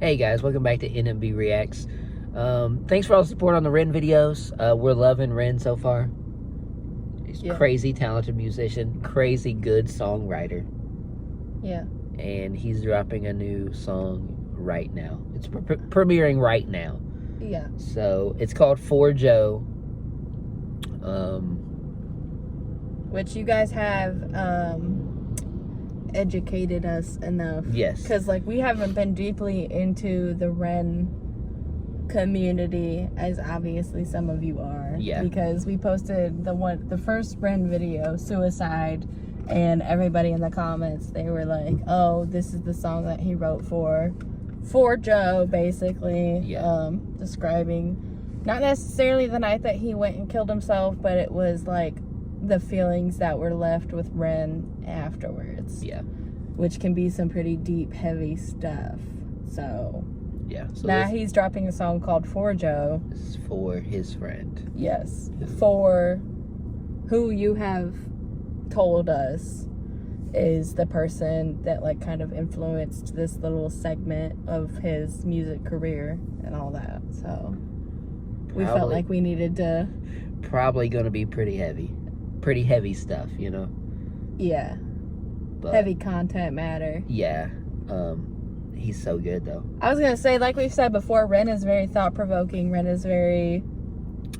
Hey guys, welcome back to NMB Reacts. Thanks for all the support on the Ren videos. We're loving Ren so far. He's a crazy talented musician, crazy good songwriter. Yeah. And he's dropping a new song right now. It's premiering right now. Yeah. So it's called For Joe. Which you guys have educated us enough. Yes. Because we haven't been deeply into the Ren community as obviously some of you are. Yeah. Because we posted the first Ren video, Suicide, and everybody in the comments, they were like, oh, this is the song that he wrote for Joe, basically. Yeah. Describing not necessarily the night that he went and killed himself, but it was like the feelings that were left with Ren afterwards. Yeah. Which can be some pretty deep, heavy stuff. So yeah. So now he's dropping a song called For Joe. This is for his friend. Yes. For who you have told us is the person that kind of influenced this little segment of his music career and all that. So we felt like we needed to. Probably going to be pretty heavy stuff, you know. Yeah. But heavy content matter. Yeah. He's so good though. I was gonna say, like we've said before, Ren is very thought-provoking. Ren is very.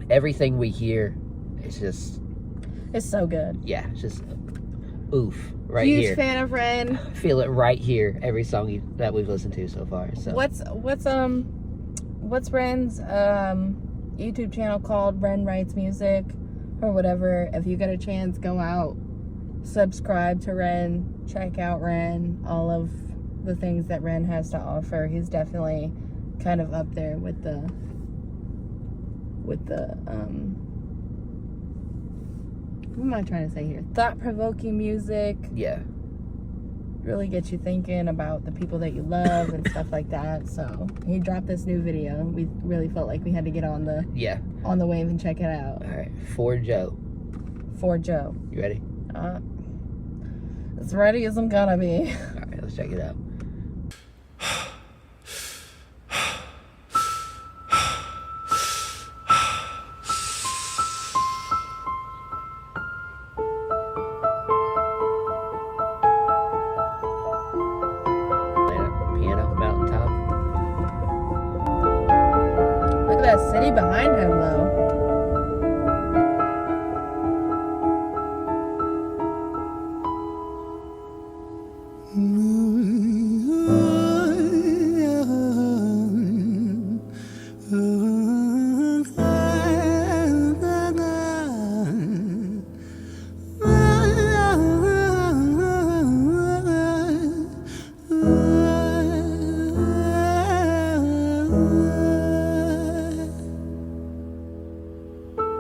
Everything we hear, it's so good. Yeah, it's just oof right Huge here. Huge fan of Ren. Feel it right here. Every song that we've listened to so far. So what's Ren's YouTube channel called? Ren Writes Music or whatever. If you get a chance, go out, subscribe to Ren, check out Ren, all of the things that Ren has to offer. He's definitely kind of up there with the what am I trying to say here? Thought-provoking music. Yeah. Really gets you thinking about the people that you love and stuff like that. So he dropped this new video. We really felt like we had to get on the wave and check it out. All right, For Joe. For Joe. You ready? As ready as I'm gonna be. All right, let's check it out. That city behind him, though.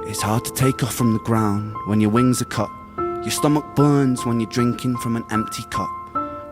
It's hard to take off from the ground when your wings are cut. Your stomach burns when you're drinking from an empty cup.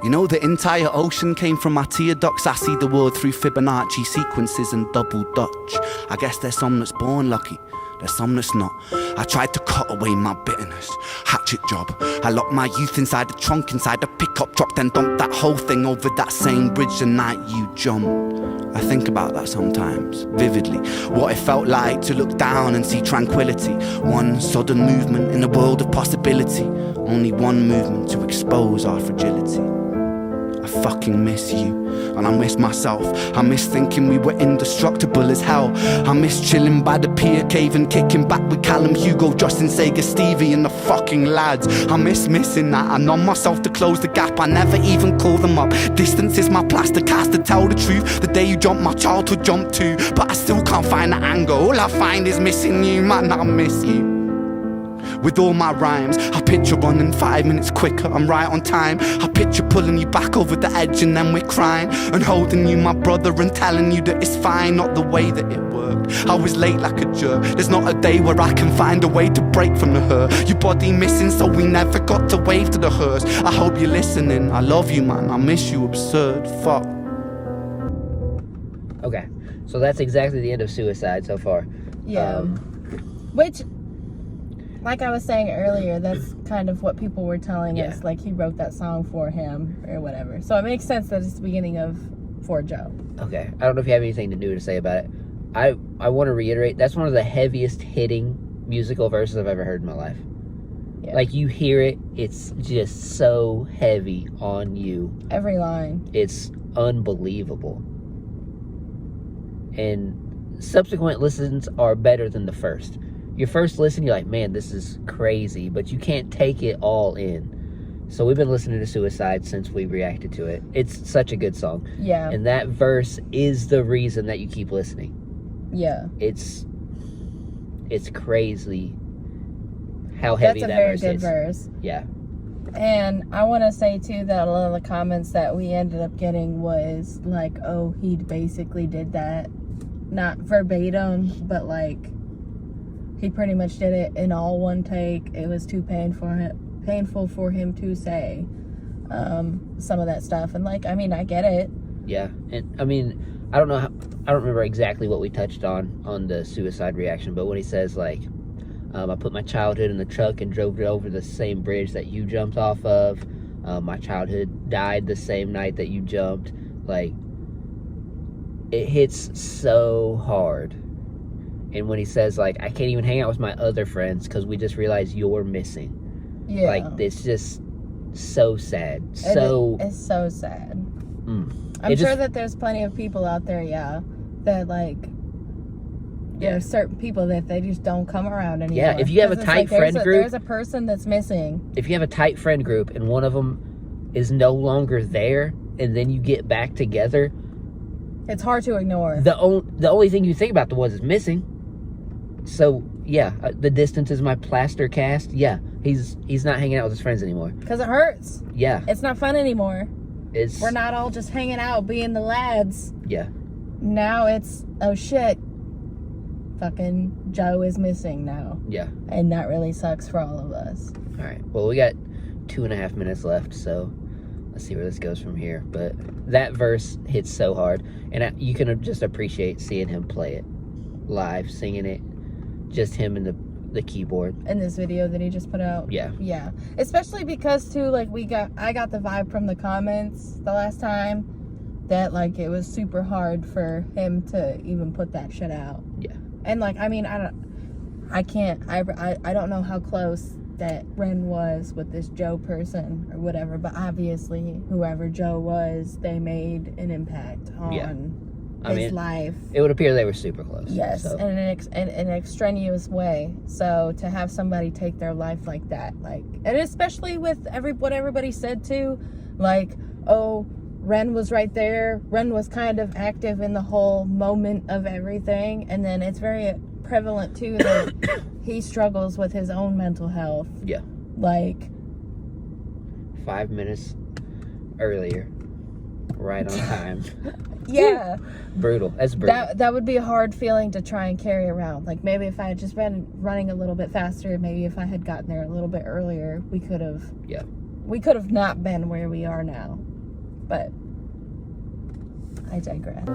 You know the entire ocean came from my tear ducts. I see the world through Fibonacci sequences and double Dutch. I guess there's some that's born lucky, there's some that's not. I tried to cut away my bitterness, hatchet job. I locked my youth inside the trunk, inside the pickup truck, then dumped that whole thing over that same bridge the night you jumped. I think about that sometimes, vividly. What it felt like to look down and see tranquility. One sudden movement in a world of possibility. Only one movement to expose our fragility. I fucking miss you, and I miss myself. I miss thinking we were indestructible as hell. I miss chilling by the pier cave and kicking back with Callum, Hugo, Justin, Sega, Stevie and the fucking lads. I miss missing that. I numb myself to close the gap. I never even call them up. Distance is my plaster cast, to tell the truth. The day you jumped, my childhood jumped too. But I still can't find the angle. All I find is missing you, man, I miss you. With all my rhymes, I picture running 5 minutes quicker, I'm right on time. I picture pulling you back over the edge and then we're crying, and holding you, my brother, and telling you that it's fine, not the way that it worked. I was late like a jerk. There's not a day where I can find a way to break from the hurt. Your body missing, so we never got to wave to the hearse. I hope you're listening, I love you, man, I miss you, absurd, fuck. Okay, so that's exactly the end of Suicide so far. Yeah. Which, like I was saying earlier, that's kind of what people were telling us. Like, he wrote that song for him or whatever. So it makes sense that it's the beginning of for Joe. Okay. I don't know if you have anything new to say about it. I want to reiterate, that's one of the heaviest hitting musical verses I've ever heard in my life. Yeah. Like, you hear it, it's just so heavy on you. Every line. It's unbelievable. And subsequent listens are better than the first. Your first listen, you're like, man, this is crazy, but you can't take it all in. So we've been listening to Suicide since we reacted to it. It's such a good song. Yeah. And that verse is the reason that you keep listening. Yeah. It's crazy how heavy that verse is. That's a very good verse. Yeah. And I want to say, too, that a lot of the comments that we ended up getting was like, oh, he basically did that. Not verbatim, but like, he pretty much did it in all one take. It was too painful for him to say some of that stuff. And like, I mean, I get it. Yeah. And I mean, I don't remember exactly what we touched on the Suicide reaction, but when he says like, I put my childhood in the truck and drove it over the same bridge that you jumped off of. My childhood died the same night that you jumped. Like, it hits so hard. And when he says, like, I can't even hang out with my other friends because we just realized you're missing. Yeah. Like, it's just so sad. It's so sad. I'm sure that there's plenty of people out there, that, like, there's certain people that they just don't come around anymore. Yeah, if you have a tight friend group. There's a person that's missing. If you have a tight friend group and one of them is no longer there and then you get back together, it's hard to ignore. The only thing you think about the ones that's missing. So, yeah, the distance is my plaster cast. Yeah, he's not hanging out with his friends anymore. Because it hurts. Yeah. It's not fun anymore. We're not all just hanging out, being the lads. Yeah. Now it's, oh shit, fucking Joe is missing now. Yeah. And that really sucks for all of us. All right. Well, we got 2.5 minutes left, so let's see where this goes from here. But that verse hits so hard, and you can just appreciate seeing him play it live, singing it, just him and the keyboard. In this video that he just put out. Yeah. Yeah. Especially because, too, like, I got the vibe from the comments the last time that, like, it was super hard for him to even put that shit out. Yeah. And, like, I mean, I don't know how close that Ren was with this Joe person or whatever, but obviously whoever Joe was, they made an impact on his life. It would appear they were super close. Yes, so. in an extraneous way. So to have somebody take their life like that, like, and especially with what everybody said too, like, oh, Ren was right there. Ren was kind of active in the whole moment of everything, and then it's very prevalent too that he struggles with his own mental health. Yeah. Like 5 minutes earlier, right on time. Yeah. Brutal. That's brutal. That would be a hard feeling to try and carry around. Like, maybe if I had just been running a little bit faster, maybe if I had gotten there a little bit earlier, we could have not been where we are now. But I digress.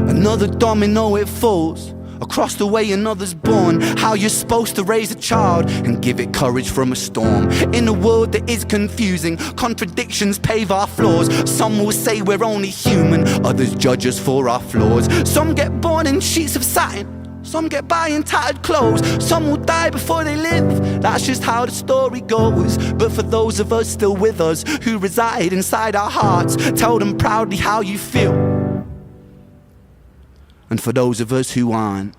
Another domino, it falls. Across the way another's born. How you're supposed to raise a child and give it courage from a storm. In a world that is confusing, contradictions pave our flaws. Some will say we're only human, others judge us for our flaws. Some get born in sheets of satin, some get by in tattered clothes. Some will die before they live, that's just how the story goes. But for those of us still with us, who reside inside our hearts, tell them proudly how you feel. And for those of us who aren't,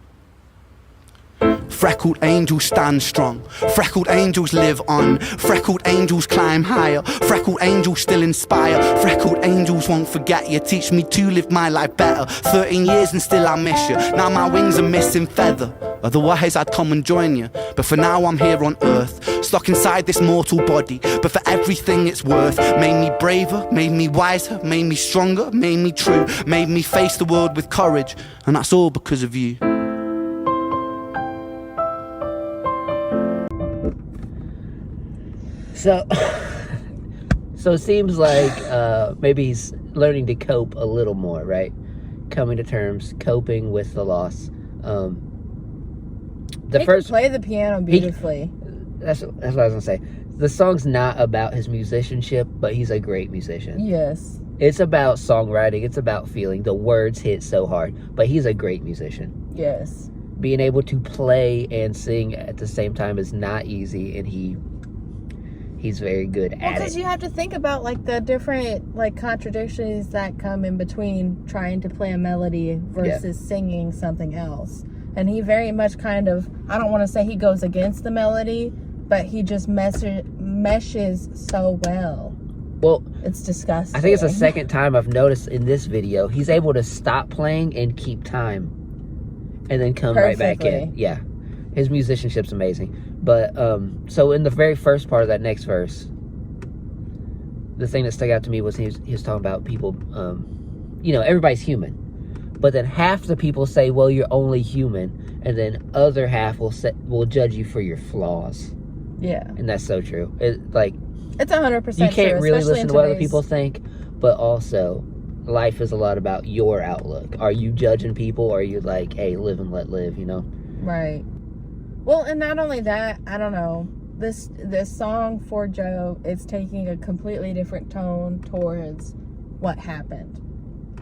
Freckled angels stand strong. Freckled angels live on. Freckled angels climb higher. Freckled angels still inspire. Freckled angels won't forget you. Teach me to live my life better. 13 years and still I miss you. Now my wings are missing feather. Otherwise I'd come and join you. But for now I'm here on earth, stuck inside this mortal body. But for everything it's worth. Made me braver, made me wiser, made me stronger, made me true, made me face the world with courage. And that's all because of you. So it seems like maybe he's learning to cope a little more, right? Coming to terms, coping with the loss. He can play the piano beautifully. That's what I was gonna say. The song's not about his musicianship, but he's a great musician. Yes. It's about songwriting. It's about feeling. The words hit so hard, but he's a great musician. Yes. Being able to play and sing at the same time is not easy, and he's very good at it. Because you have to think about like the different like contradictions that come in between trying to play a melody versus singing something else. And he very much kind of, I don't want to say he goes against the melody, but he just meshes so well. Well, it's disgusting. I think it's the second time I've noticed in this video, he's able to stop playing and keep time and then come right back in. Yeah. His musicianship's amazing. But, so in the very first part of that next verse, the thing that stuck out to me was he was talking about people, you know, everybody's human. But then half the people say, well, you're only human. And then other half will judge you for your flaws. Yeah. And that's so true. It's 100% true. You can't really listen to what other today's... people think. But also, life is a lot about your outlook. Are you judging people? Or are you like, hey, live and let live, you know? Right. Well, and not only that, I don't know. This song for Joe, it's taking a completely different tone towards what happened.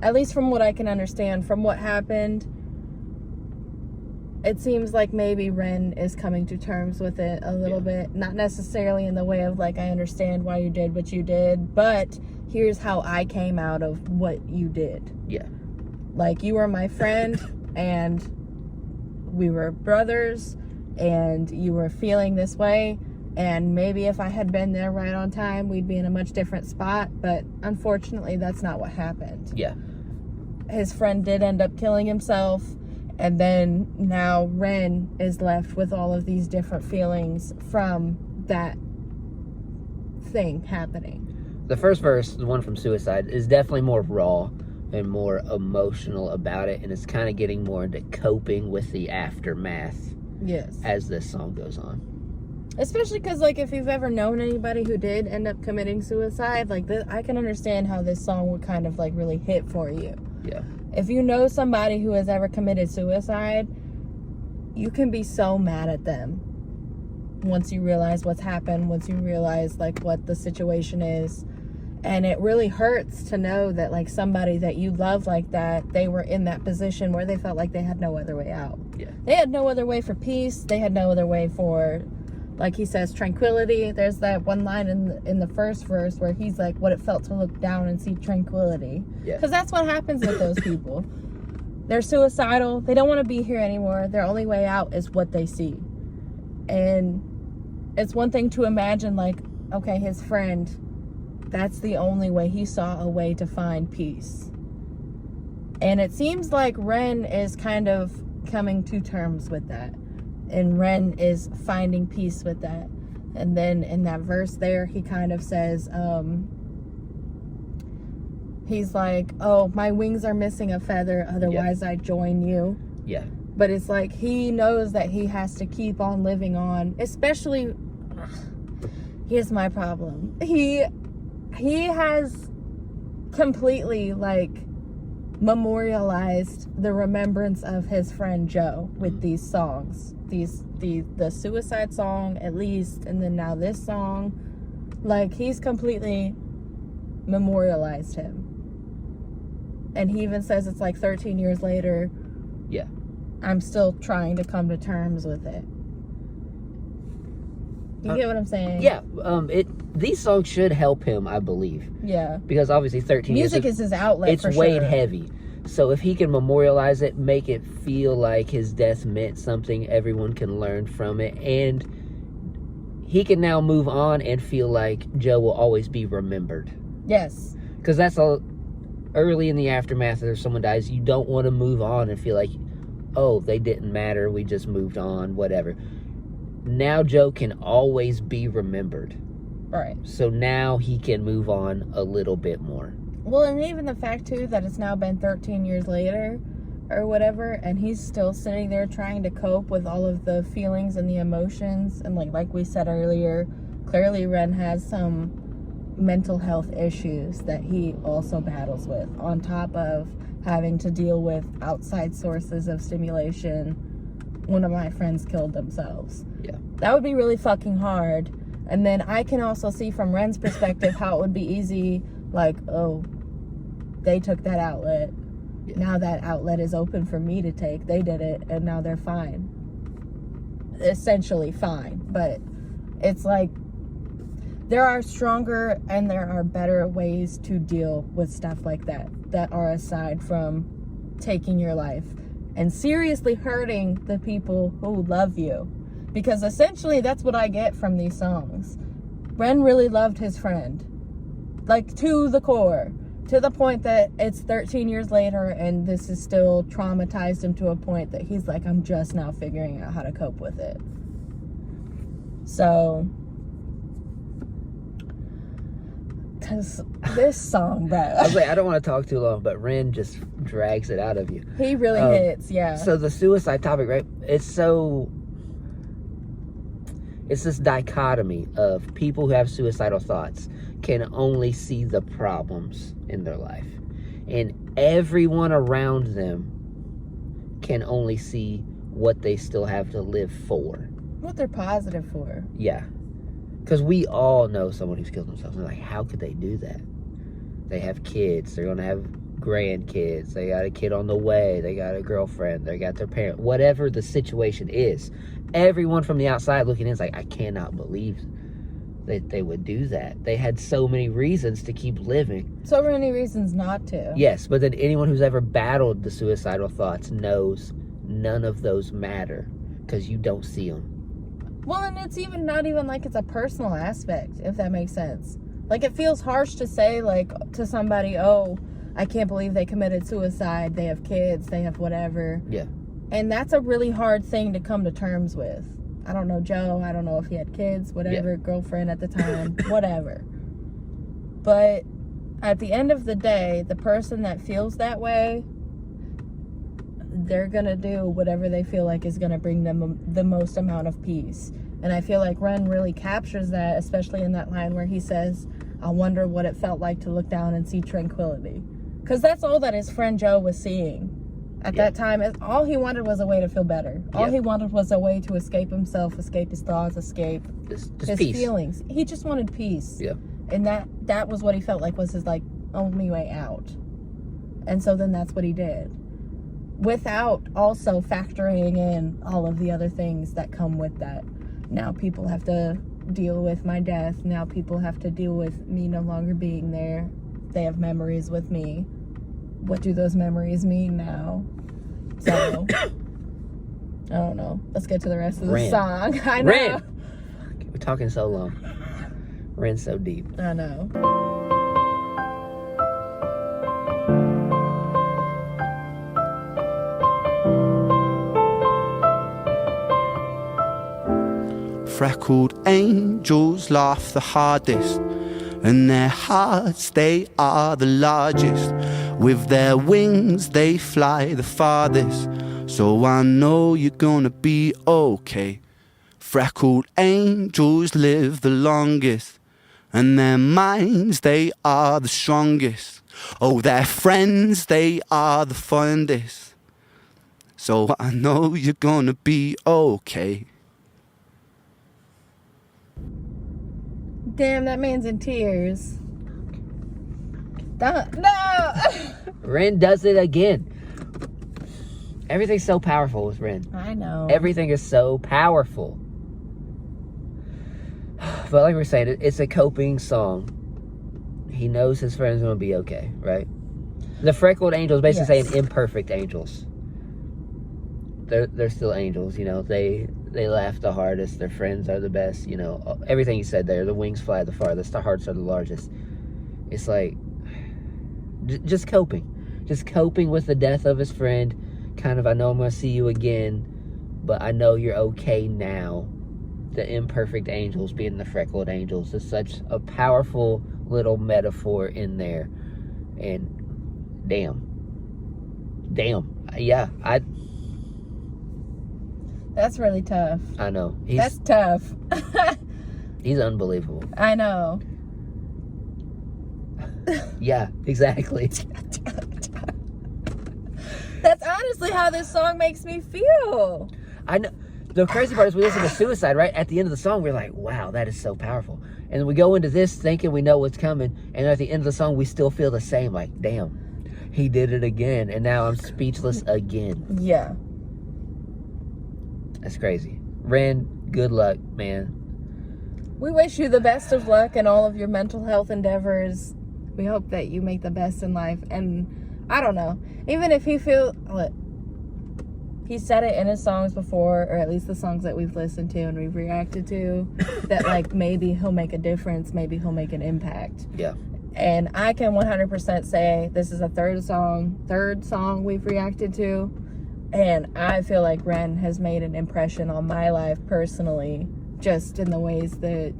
At least from what I can understand, from what happened, it seems like maybe Ren is coming to terms with it a little bit. Not necessarily in the way of like, I understand why you did what you did, but here's how I came out of what you did. Yeah. Like, you were my friend, and we were brothers, and you were feeling this way, and maybe if I had been there right on time, we'd be in a much different spot, but unfortunately, that's not what happened. Yeah. His friend did end up killing himself, and then now Ren is left with all of these different feelings from that thing happening. The first verse, the one from Suicide, is definitely more raw and more emotional about it, and it's kind of getting more into coping with the aftermath. Yes. As this song goes on. Especially because, like, if you've ever known anybody who did end up committing suicide, like, I can understand how this song would kind of, like, really hit for you. Yeah. If you know somebody who has ever committed suicide, you can be so mad at them once you realize what's happened, once you realize, like, what the situation is. And it really hurts to know that, like, somebody that you love like that, they were in that position where they felt like they had no other way out. Yeah. They had no other way for peace. They had no other way for, like he says, tranquility. There's that one line in the first verse where he's like, what it felt to look down and see tranquility. Yeah. Because that's what happens with those people. They're suicidal. They don't want to be here anymore. Their only way out is what they see. And it's one thing to imagine, like, okay, his friend, that's the only way. He saw a way to find peace. And it seems like Ren is kind of coming to terms with that. And Ren is finding peace with that. And then in that verse there, he kind of says, he's like, oh, my wings are missing a feather, otherwise I'd join you. Yeah. But it's like, he knows that he has to keep on living on, especially, here's my problem. He has completely, like, memorialized the remembrance of his friend Joe with these songs. The suicide song, at least, and then now this song. Like, he's completely memorialized him. And he even says it's like 13 years later. Yeah. I'm still trying to come to terms with it. You get what I'm saying? Yeah. These songs should help him, I believe. Yeah. Because obviously 13 years. Music is his outlet, it's for weighed sure. heavy. So if he can memorialize it, make it feel like his death meant something, everyone can learn from it, and he can now move on and feel like Joe will always be remembered. Yes. Because that's all early in the aftermath of someone dies, you don't want to move on and feel like, oh, they didn't matter, we just moved on, whatever. Now Joe can always be remembered. Right. So now he can move on a little bit more. Well, and even the fact, too, that it's now been 13 years later or whatever, and he's still sitting there trying to cope with all of the feelings and the emotions. And like we said earlier, clearly Ren has some mental health issues that he also battles with, on top of having to deal with outside sources of stimulation. One of my friends killed themselves. Yeah. That would be really fucking hard. And then I can also see from Ren's perspective how it would be easy, like, oh, they took that outlet. Yeah. Now that outlet is open for me to take. They did it, and now they're fine. Essentially fine. But it's like, there are stronger and there are better ways to deal with stuff like that are aside from taking your life and seriously hurting the people who love you. Because essentially that's what I get from these songs. Ren really loved his friend. Like, to the core. To the point that it's 13 years later and this is still traumatized him to a point that he's like, I'm just now figuring out how to cope with it. So, because this song, bro. I was like, I don't want to talk too long, but Ren just drags it out of you. He really hits, yeah. So the suicide topic, right? It's this dichotomy of people who have suicidal thoughts can only see the problems in their life. And everyone around them can only see what they still have to live for. What they're positive for. Yeah. Because we all know someone who's killed themselves. And like, how could they do that? They have kids. They're going to have grandkids. They got a kid on the way. They got a girlfriend. They got their parent. Whatever the situation is, everyone from the outside looking in is like, I cannot believe that they would do that. They had so many reasons to keep living. So many reasons not to. Yes, but then anyone who's ever battled the suicidal thoughts knows none of those matter because you don't see them. Well, and it's even not even like it's a personal aspect, if that makes sense. Like, it feels harsh to say, like, to somebody, oh, I can't believe they committed suicide. They have kids. They have whatever. Yeah. And that's a really hard thing to come to terms with. I don't know Joe. I don't know if he had kids, whatever, girlfriend at the time, whatever. But at the end of the day, the person that feels that way, they're going to do whatever they feel like is going to bring them the most amount of peace. And I feel like Ren really captures that, especially in that line where he says, I wonder what it felt like to look down and see tranquility. Because that's all that his friend Joe was seeing. At that time, all he wanted was a way to feel better. All he wanted was a way to escape himself, escape his thoughts, escape his peace. feelings. He just wanted peace. Yeah. And that was what he felt like was his, like, only way out. And so then that's what he did. Without also factoring in all of the other things that come with that. Now people have to deal with my death. Now people have to deal with me no longer being there. They have memories with me. What do those memories mean now? So, I don't know. Let's get to the rest of the song. I know. Ren! We're talking so long. Ren's so deep. I know. Freckled angels laugh the hardest, and their hearts, they are the largest. With their wings, they fly the farthest. So I know you're gonna be okay. Freckled angels live the longest, and their minds, they are the strongest. Oh, their friends, they are the fondest. So I know you're gonna be okay. Damn, that man's in tears. No! Ren does it again. Everything's so powerful with Ren. I know. Everything is so powerful. But like we're saying, it's a coping song. He knows his friend's going to be okay, right? The freckled angels, basically Yes. saying imperfect angels. They're still angels, you know. They laugh the hardest. Their friends are the best, you know. Everything you said there. The wings fly the farthest. The hearts are the largest. It's like just coping with the death of his friend. Kind of, I know I'm gonna see you again, but I know you're okay now. The imperfect angels being the freckled angels is such a powerful little metaphor in there. And damn, yeah, That's really tough. I know. That's tough. He's unbelievable. I know. Yeah, exactly. That's honestly how this song makes me feel. I know. The crazy part is we listen to Suicide, right? At the end of the song, we're like, wow, that is so powerful. And we go into this thinking we know what's coming. And at the end of the song, we still feel the same. Like, damn, he did it again. And now I'm speechless again. Yeah. That's crazy. Ren, good luck, man. We wish you the best of luck in all of your mental health endeavors. We hope that you make the best in life. And I don't know, even if he said it in his songs before, or at least the songs that we've listened to and we've reacted to, that like maybe he'll make a difference, maybe he'll make an impact. Yeah. And I can 100% say this is a third song we've reacted to. And I feel like Ren has made an impression on my life personally, just in the ways that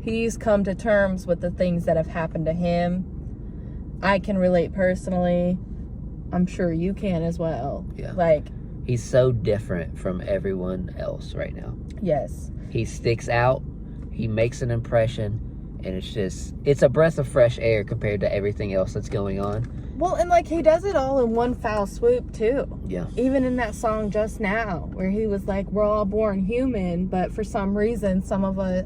he's come to terms with the things that have happened to him. I can relate personally. I'm sure you can as well. Yeah. Like, he's so different from everyone else right now. yes. He sticks out. He makes an impression. And it's a breath of fresh air compared to everything else that's going on. Well, and like he does it all in one foul swoop too. Yeah. Even in that song Just Now, where he was like, we're all born human, but for some reason,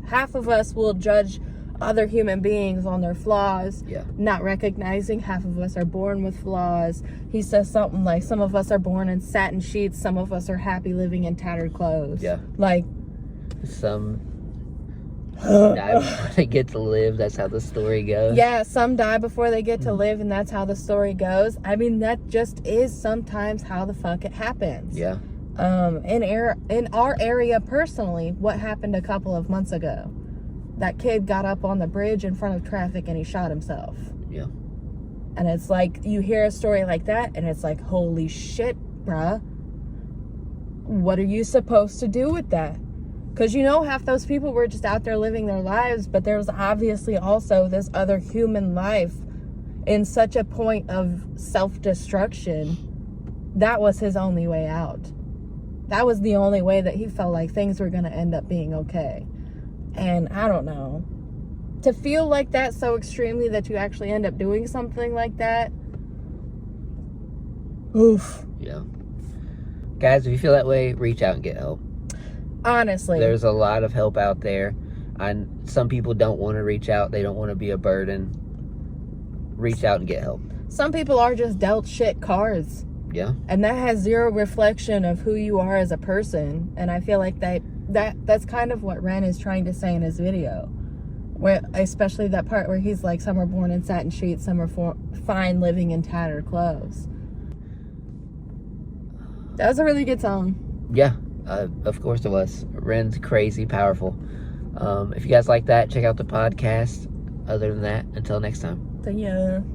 half of us will judge other human beings on their flaws, Yeah. not recognizing half of us are born with flaws. He says something like, some of us are born in satin sheets, some of us are happy living in tattered clothes. Yeah. Like, Some die before they get to live. That's how the story goes. yeah, some die before they get to live, and that's how the story goes. I mean, that just is sometimes how the fuck it happens. Yeah. In our area personally, what happened a couple of months ago? That kid got up on the bridge in front of traffic and he shot himself. Yeah. And it's like, you hear a story like that and it's like, holy shit, bruh. What are you supposed to do with that? Because you know, half those people were just out there living their lives, but there was obviously also this other human life in such a point of self-destruction. That was his only way out. That was the only way that he felt like things were going to end up being okay. And I don't know. To feel like that so extremely that you actually end up doing something like that. Oof. Yeah. Guys, if you feel that way, reach out and get help. Honestly. There's a lot of help out there. Some people don't want to reach out. They don't want to be a burden. Reach out and get help. Some people are just dealt shit cards. Yeah. And that has zero reflection of who you are as a person. And I feel like that's kind of what Ren is trying to say in his video. Where, especially that part where he's like, some are born in satin sheets, some are fine living in tattered clothes. That was a really good song. Yeah. Of course it was. Ren's crazy powerful. If you guys like that, check out the podcast. Other than that, until next time. So yeah.